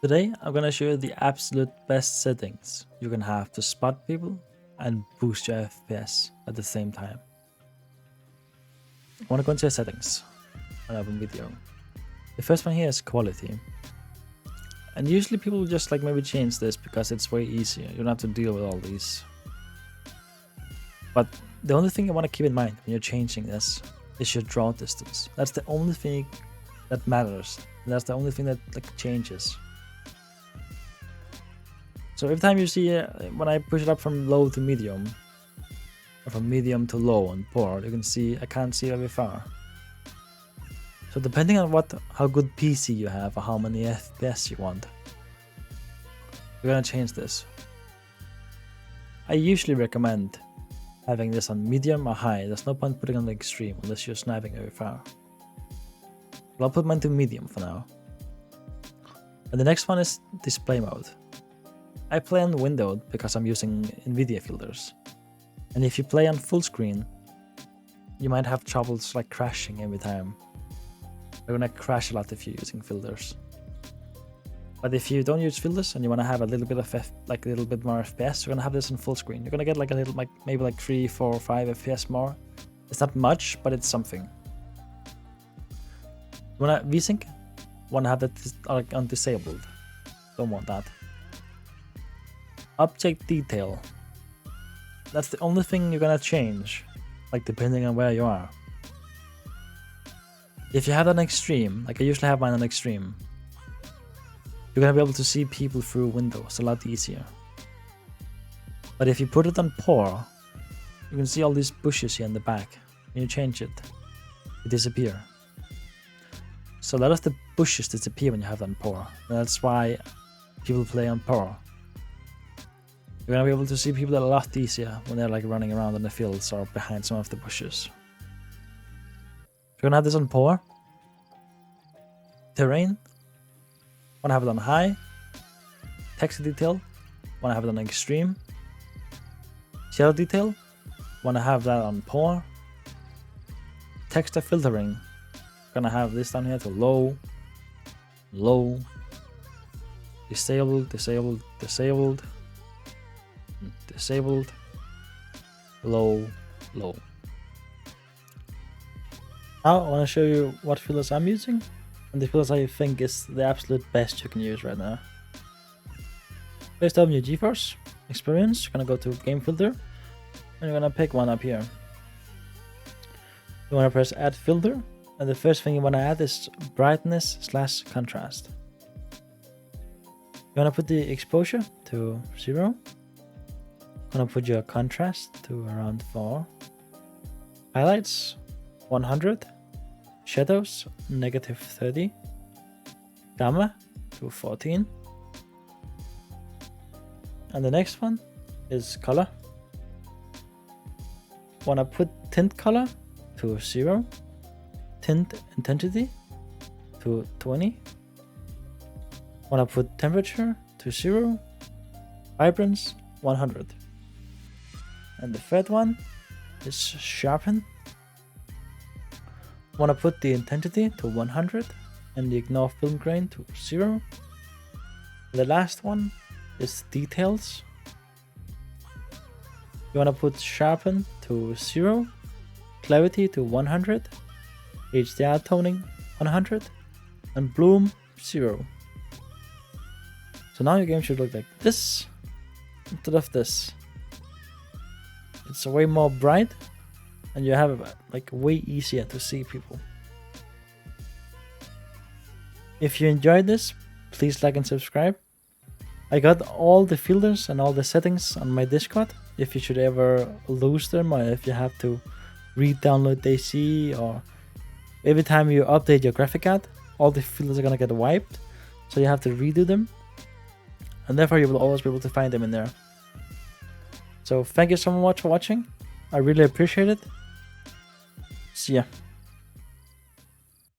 Today, I'm gonna show you the absolute best settings you can have to spot people and boost your FPS at the same time. I wanna go into your settings and open video. The first one here is quality. And usually people just like maybe change this because it's way easier. You don't have to deal with all these. But the only thing you wanna keep in mind when you're changing this is your draw distance. That's the only thing that matters. That's the only thing that like changes. So every time you see when I push it up from low to medium, or from medium to low and poor, you can see I can't see very far. So depending on how good PC you have or how many FPS you want, you're gonna change this. I usually recommend having this on medium or high. There's no point putting on the extreme unless you're sniping very far. But I'll put mine to medium for now. And the next one is display mode. I play on windowed because I'm using Nvdia Filters. And if you play on full screen, you might have troubles like crashing every time. You're gonna crash a lot if you're using filters. But if you don't use filters and you wanna have a little bit of a little bit more FPS, you're gonna have this on full screen. You're gonna get like a little, maybe like 3, 4, 5 FPS more. It's not much, but it's something. You wanna VSync? Wanna have that on disabled. Don't want that. Object detail. That's the only thing you're gonna change, like depending on where you are. If you have that on extreme, like I usually have mine on extreme, you're gonna be able to see people through windows a lot easier. But if you put it on poor, you can see all these bushes here in the back. When you change it, they disappear. So a lot of the bushes disappear when you have that on poor. And that's why people play on poor. You're gonna be able to see people a lot easier when they're like running around in the fields or behind some of the bushes. You're gonna have this on poor. Terrain. Wanna have it on high. Text detail. Wanna have it on extreme. Shadow detail. Wanna have that on poor. Texture filtering. Gonna have this down here to low. Low. Disabled, disabled, disabled. Disabled, low, low. Now I want to show you what filters I'm using and the filters I think is the absolute best you can use right now. First open your GeForce experience. You're gonna go to game filter and you're gonna pick one up here. You want to press add filter, and the first thing you want to add is brightness / contrast. You want to put the exposure to 0. Gonna put your contrast to around 4. Highlights 100. Shadows -30. Gamma to 14. And the next one is color. Wanna put tint color to 0. Tint intensity to 20. Wanna put temperature to 0. Vibrance 100. And the third one is sharpen. Want to put the intensity to 100 and the ignore film grain to 0. The last one is details. You want to put sharpen to 0, clarity to 100, HDR toning 100, and bloom 0. So now your game should look like this instead of this. It's way more bright and you have it like way easier to see people. If you enjoyed this, please like and subscribe. I got all the filters and all the settings on my Discord. If you should ever lose them, or if you have to re-download Dayz, or every time you update your graphic card, all the filters are gonna get wiped, so you have to redo them, and therefore you will always be able to find them in there. So thank you so much for watching. I really appreciate it. See ya.